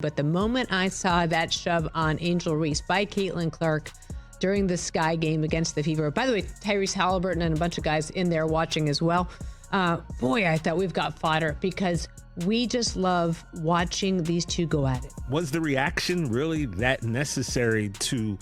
But the moment I saw that shove on Angel Reese by Caitlin Clark during the Sky game against the Fever, by the way, Tyrese Halliburton and a bunch of guys in there watching as well. Boy, I thought we've got fodder because we just love watching these two go at it. Was the reaction really that necessary to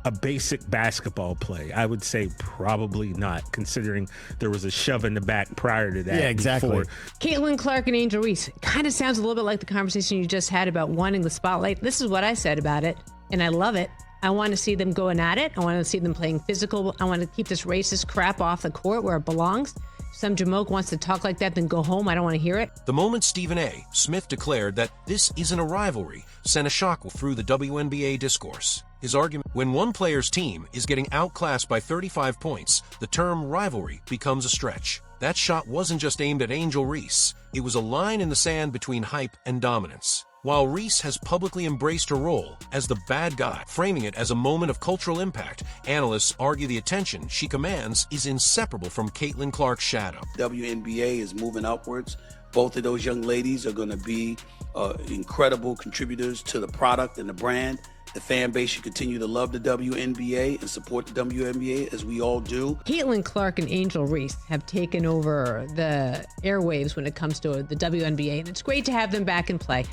a basic basketball play? I would say probably not, considering there was a shove in the back prior to that. Yeah, exactly. Before. Caitlin Clark and Angel Reese kind of sounds a little bit like the conversation you just had about wanting the spotlight. This is what I said about it, and I love it. I want to see them going at it. I want to see them playing physical. I want to keep this racist crap off the court where it belongs. Some jamoke wants to talk like that, then go home. I don't want to hear it. The moment Stephen A. Smith declared that this isn't a rivalry sent a shock through the WNBA discourse. His argument, when one player's team is getting outclassed by 35 points, the term rivalry becomes a stretch. That shot wasn't just aimed at Angel Reese. It was a line in the sand between hype and dominance. While Reese has publicly embraced her role as the bad guy, framing it as a moment of cultural impact, analysts argue the attention she commands is inseparable from Caitlin Clark's shadow. WNBA is moving upwards. Both of those young ladies are going to be incredible contributors to the product and the brand. The fan base should continue to love the WNBA and support the WNBA as we all do. Caitlin Clark and Angel Reese have taken over the airwaves when it comes to the WNBA, and it's great to have them back in play.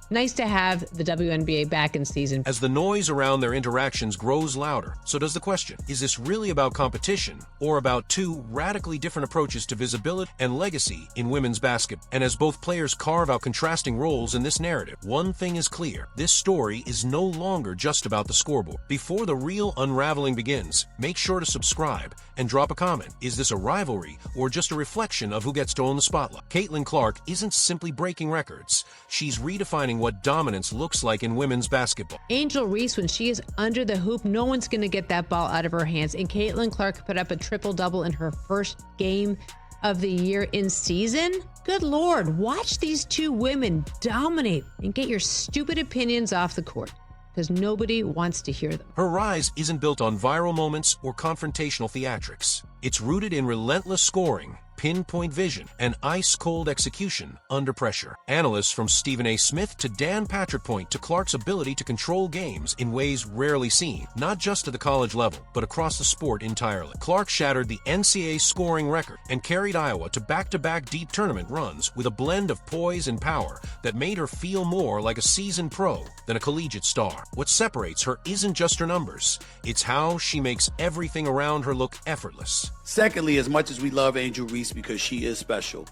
Nice to have the WNBA back in season. As the noise around their interactions grows louder, so does the question, is this really about competition or about two radically different approaches to visibility and legacy in women's basketball? And as both players carve out contrasting roles in this narrative, one thing is clear. This story is no longer just about the scoreboard. Before the real unraveling begins, make sure to subscribe and drop a comment. Is this a rivalry or just a reflection of who gets to own the spotlight? Caitlin Clark isn't simply breaking records. She's redefining what dominance looks like in women's basketball. Angel Reese, when she is under the hoop, no one's going to get that ball out of her hands. And Caitlin Clark put up a triple-double in her first game of the year in season. Good Lord, watch these two women dominate and get your stupid opinions off the court, because nobody wants to hear them. Her rise isn't built on viral moments or confrontational theatrics. It's rooted in relentless scoring, pinpoint vision, and ice-cold execution under pressure. Analysts from Stephen A. Smith to Dan Patrick point to Clark's ability to control games in ways rarely seen, not just at the college level, but across the sport entirely. Clark shattered the NCAA scoring record and carried Iowa to back-to-back deep tournament runs with a blend of poise and power that made her feel more like a seasoned pro than a collegiate star. What separates her isn't just her numbers, it's how she makes everything around her look effortless. Secondly, as much as we love Angel Reese because she is special,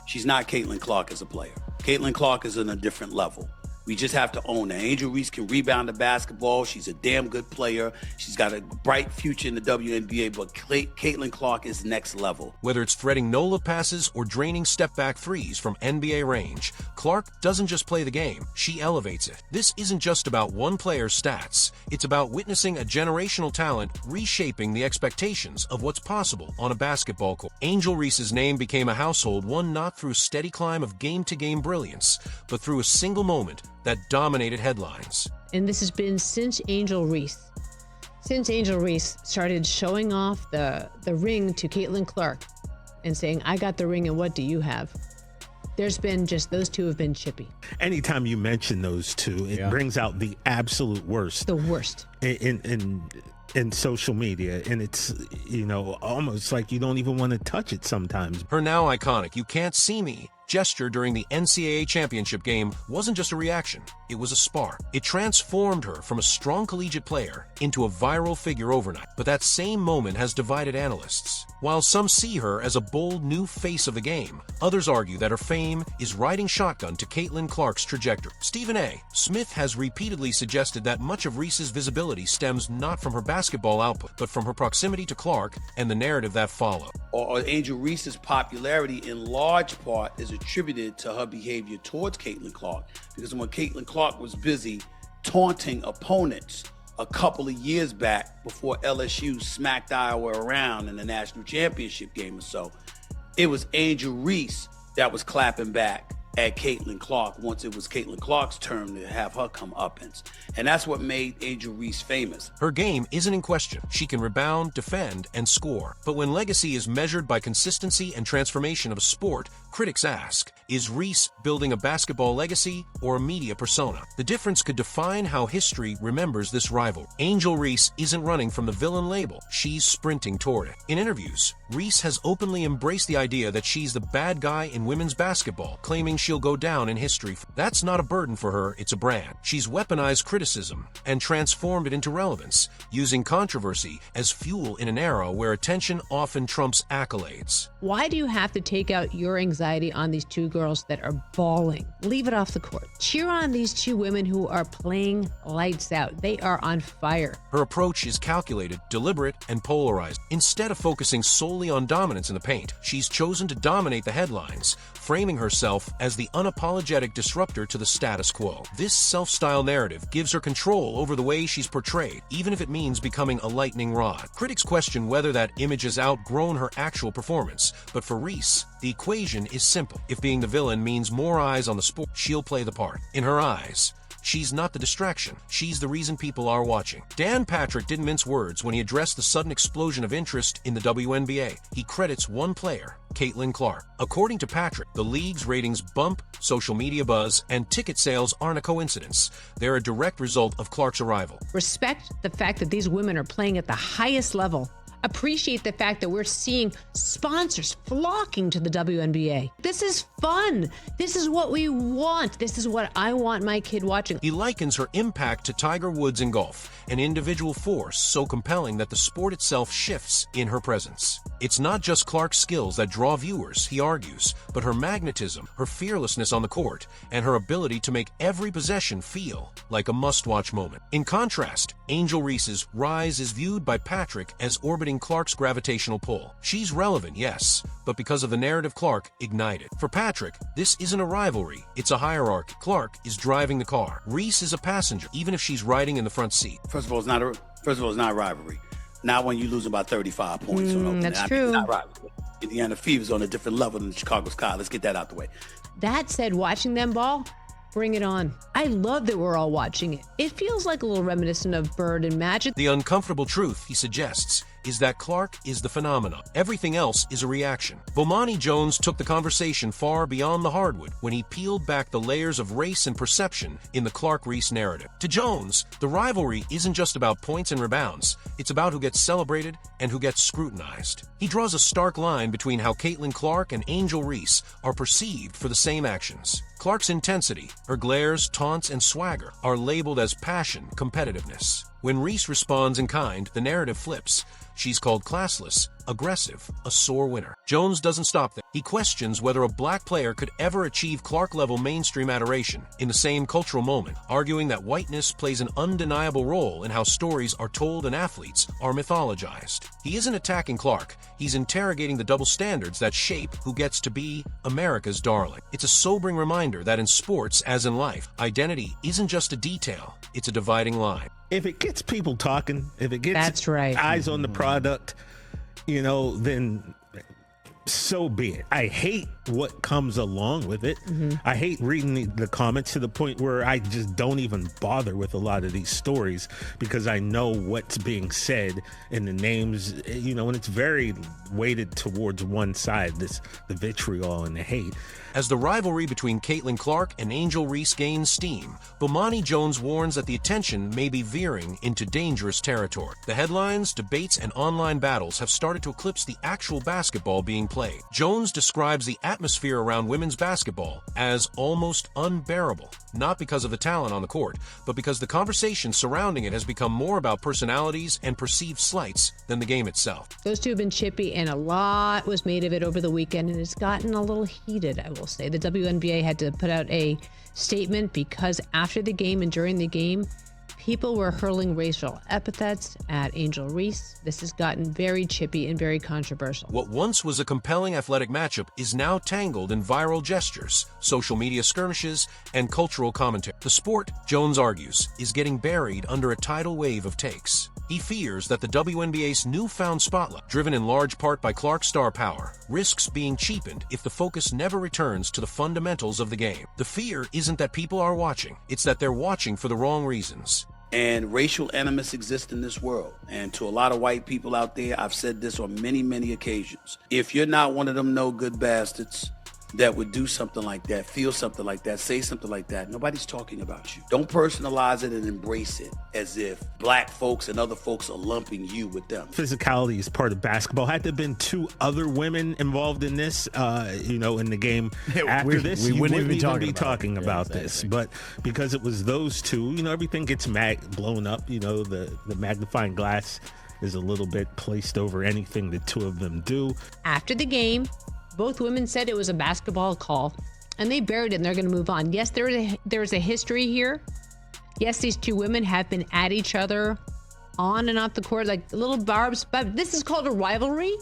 she's not Caitlin Clark as a player. Caitlin Clark is on a different level. We just have to own that. Angel Reese can rebound the basketball. She's a damn good player. She's got a bright future in the WNBA, but Caitlin Clark is next level. Whether it's threading no-look passes or draining step-back threes from NBA range, Clark doesn't just play the game, she elevates it. This isn't just about one player's stats. It's about witnessing a generational talent reshaping the expectations of what's possible on a basketball court. Angel Reese's name became a household one not through a steady climb of game-to-game brilliance, but through a single moment that dominated headlines. And this has been since Angel Reese. Since Angel Reese started showing off the ring to Caitlin Clark and saying, I got the ring and what do you have? There's been just, those two have been chippy. Anytime you mention those two, it brings out the absolute worst. The worst. In social media, and it's, almost like you don't even want to touch it sometimes. Her now iconic "You Can't See Me" gesture during the NCAA championship game wasn't just a reaction, it was a spark. It transformed her from a strong collegiate player into a viral figure overnight. But that same moment has divided analysts. While some see her as a bold new face of the game, others argue that her fame is riding shotgun to Caitlin Clark's trajectory. Stephen A. Smith has repeatedly suggested that much of Reese's visibility stems not from her basketball output, but from her proximity to Clark and the narrative that followed. Or Angel Reese's popularity in large part is attributed to her behavior towards Caitlin Clark. Because when Caitlin Clark was busy taunting opponents a couple of years back before LSU smacked Iowa around in the national championship game or so, it was Angel Reese that was clapping back at Caitlin Clark once it was Caitlin Clark's turn to have her comeuppance. And that's what made Angel Reese famous. Her game isn't in question. She can rebound, defend, and score. But when legacy is measured by consistency and transformation of a sport, critics ask, is Reese building a basketball legacy or a media persona? The difference could define how history remembers this rival. Angel Reese isn't running from the villain label. She's sprinting toward it. In interviews, Reese has openly embraced the idea that she's the bad guy in women's basketball, claiming she'll go down in history. That's not a burden for her, it's a brand. She's weaponized criticism and transformed it into relevance, using controversy as fuel in an era where attention often trumps accolades. Why do you have to take out your anxiety on these two girls that are bawling? Leave it off the court. Cheer on these two women who are playing lights out. They are on fire. Her approach is calculated, deliberate, and polarized. Instead of focusing solely on dominance in the paint, she's chosen to dominate the headlines, framing herself as the unapologetic disruptor to the status quo. This self-styled narrative gives her control over the way she's portrayed, even if it means becoming a lightning rod. Critics question whether that image has outgrown her actual performance, but for Reese, the equation is simple. If being the villain means more eyes on the sport, she'll play the part. In her eyes, she's not the distraction. She's the reason people are watching. Dan Patrick didn't mince words when he addressed the sudden explosion of interest in the WNBA. He credits one player, Caitlin Clark. According to Patrick, the league's ratings bump, social media buzz, and ticket sales aren't a coincidence. They're a direct result of Clark's arrival. Respect the fact that these women are playing at the highest level. Appreciate the fact that we're seeing sponsors flocking to the WNBA. This is fun. This is what we want. This is what I want my kid watching. He likens her impact to Tiger Woods in golf, an individual force so compelling that the sport itself shifts in her presence. It's not just Clark's skills that draw viewers, he argues, but her magnetism, her fearlessness on the court, and her ability to make every possession feel like a must-watch moment. In contrast, Angel Reese's rise is viewed by Patrick as orbiting Clark's gravitational pull. She's relevant, yes, but because of the narrative Clark ignited. For Patrick, this isn't a rivalry, it's a hierarchy. Clark is driving the car. Reese is a passenger, even if she's riding in the front seat. First of all, it's not a rivalry. Not when you lose about 35 points. That's true. It's not rivalry. Indiana Fever's on a different level than the Chicago Sky. Let's get that out the way. That said, watching them ball, bring it on. I love that we're all watching it. It feels like a little reminiscent of Bird and Magic. The uncomfortable truth, he suggests, is that Clark is the phenomenon. Everything else is a reaction. Bomani Jones took the conversation far beyond the hardwood when he peeled back the layers of race and perception in the Clark-Reese narrative. To Jones, the rivalry isn't just about points and rebounds. It's about who gets celebrated and who gets scrutinized. He draws a stark line between how Caitlin Clark and Angel Reese are perceived for the same actions. Clark's intensity, her glares, taunts, and swagger are labeled as passion, competitiveness. When Reese responds in kind, the narrative flips. She's called classless, aggressive, a sore winner. Jones doesn't stop there. He questions whether a black player could ever achieve Clark-level mainstream adoration in the same cultural moment, arguing that whiteness plays an undeniable role in how stories are told and athletes are mythologized. He isn't attacking Clark. He's interrogating the double standards that shape who gets to be America's darling. It's a sobering reminder that in sports, as in life, identity isn't just a detail, it's a dividing line. If it gets people talking, if it gets That's right. eyes on the product, then so be it. I hate what comes along with it. I hate reading the comments to the point where I just don't even bother with a lot of these stories because I know what's being said and the names, and it's very weighted towards one side, the vitriol and the hate. As the rivalry between Caitlin Clark and Angel Reese gains steam, Bomani Jones warns that the attention may be veering into dangerous territory. The headlines, debates, and online battles have started to eclipse the actual basketball being played. Jones describes the atmosphere around women's basketball as almost unbearable, not because of the talent on the court, but because the conversation surrounding it has become more about personalities and perceived slights than the game itself. Those two have been chippy, and a lot was made of it over the weekend, and it's gotten a little heated, I will say. The WNBA had to put out a statement because after the game and during the game, people were hurling racial epithets at Angel Reese. This has gotten very chippy and very controversial. What once was a compelling athletic matchup is now tangled in viral gestures, social media skirmishes, and cultural commentary. The sport, Jones argues, is getting buried under a tidal wave of takes. He fears that the WNBA's newfound spotlight, driven in large part by Clark's star power, risks being cheapened if the focus never returns to the fundamentals of the game. The fear isn't that people are watching, it's that they're watching for the wrong reasons. And racial animus exists in this world. And to a lot of white people out there, I've said this on many, many occasions. If you're not one of them no good bastards that would do something like that, feel something like that, say something like that, nobody's talking about you. Don't personalize it and embrace it as if black folks and other folks are lumping you with them. Physicality is part of basketball. Had there been 2 other women involved in this, in the game after this, you wouldn't even be talking about this. But because it was those 2, everything gets blown up. The magnifying glass is a little bit placed over anything the 2 of them do. After the game, both women said it was a basketball call, and they buried it, and they're going to move on. Yes, there's a history here. Yes, these 2 women have been at each other on and off the court like little barbs, but this is called a rivalry,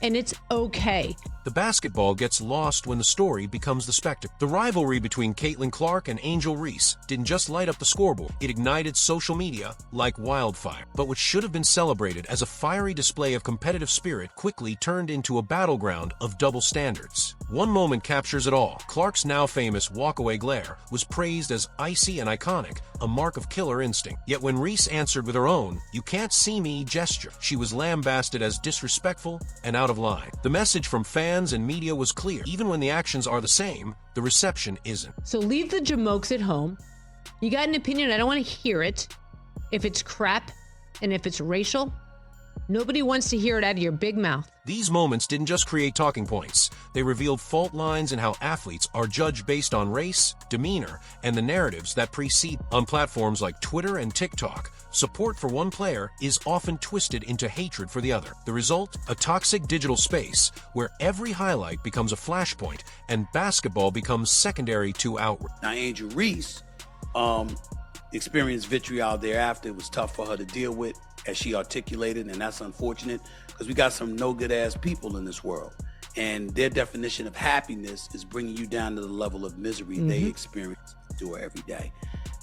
and it's okay. The basketball gets lost when the story becomes the spectacle. The rivalry between Caitlin Clark and Angel Reese didn't just light up the scoreboard, it ignited social media like wildfire. But what should have been celebrated as a fiery display of competitive spirit quickly turned into a battleground of double standards. One moment captures it all. Clark's now famous walkaway glare was praised as icy and iconic, a mark of killer instinct. Yet when Reese answered with her own "you can't see me" gesture, she was lambasted as disrespectful and out of line. The message from fans and media was clear. Even when the actions are the same, the reception isn't. So leave the jamokes at home. You got an opinion, I don't want to hear it. If it's crap and if it's racial, nobody wants to hear it out of your big mouth. These moments didn't just create talking points. They revealed fault lines in how athletes are judged based on race, demeanor, and the narratives that precede. On platforms like Twitter and TikTok, support for one player is often twisted into hatred for the other. The result? A toxic digital space where every highlight becomes a flashpoint and basketball becomes secondary to outrage. Now, Angel Reese experienced vitriol thereafter. It was tough for her to deal with, as she articulated, and that's unfortunate because we got some no-good-ass people in this world. And their definition of happiness is bringing you down to the level of misery they experience through every day.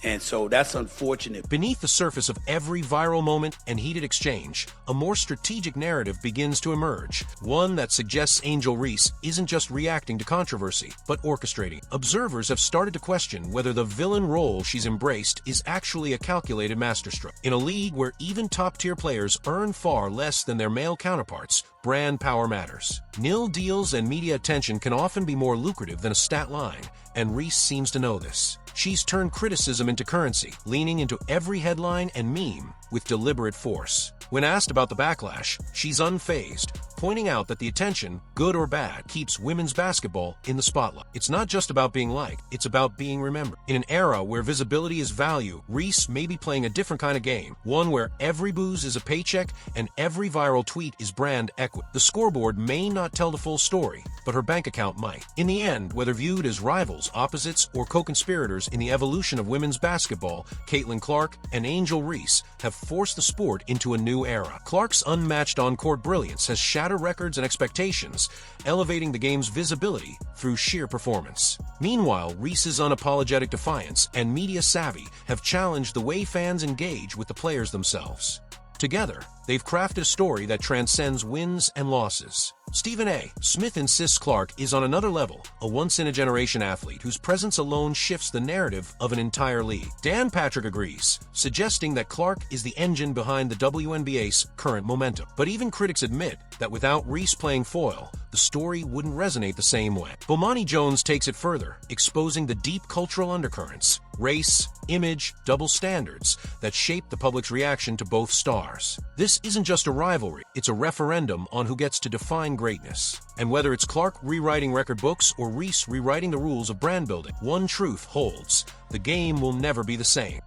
And so that's unfortunate. Beneath the surface of every viral moment and heated exchange, a more strategic narrative begins to emerge. One that suggests Angel Reese isn't just reacting to controversy, but orchestrating. Observers have started to question whether the villain role she's embraced is actually a calculated masterstroke. In a league where even top-tier players earn far less than their male counterparts, brand power matters. Nil deals and media attention can often be more lucrative than a stat line, and Reese seems to know this. She's turned criticism into currency, leaning into every headline and meme with deliberate force. When asked about the backlash, she's unfazed, pointing out that the attention, good or bad, keeps women's basketball in the spotlight. It's not just about being liked, it's about being remembered. In an era where visibility is value, Reese may be playing a different kind of game, one where every booze is a paycheck and every viral tweet is brand equity. The scoreboard may not tell the full story, but her bank account might. In the end, whether viewed as rivals, opposites, or co-conspirators in the evolution of women's basketball, Caitlin Clark and Angel Reese have forced the sport into a new era. Clark's unmatched on-court brilliance has shattered records and expectations, elevating the game's visibility through sheer performance. Meanwhile, Reese's unapologetic defiance and media savvy have challenged the way fans engage with the players themselves. Together, they've crafted a story that transcends wins and losses. Stephen A. Smith insists Clark is on another level, a once-in-a-generation athlete whose presence alone shifts the narrative of an entire league. Dan Patrick agrees, suggesting that Clark is the engine behind the WNBA's current momentum. But even critics admit that without Reese playing foil, the story wouldn't resonate the same way. Bomani Jones takes it further, exposing the deep cultural undercurrents, race, image, double standards that shape the public's reaction to both stars. This isn't just a rivalry, it's a referendum on who gets to define greatness. And whether it's Clark rewriting record books or Reese rewriting the rules of brand building, one truth holds: the game will never be the same.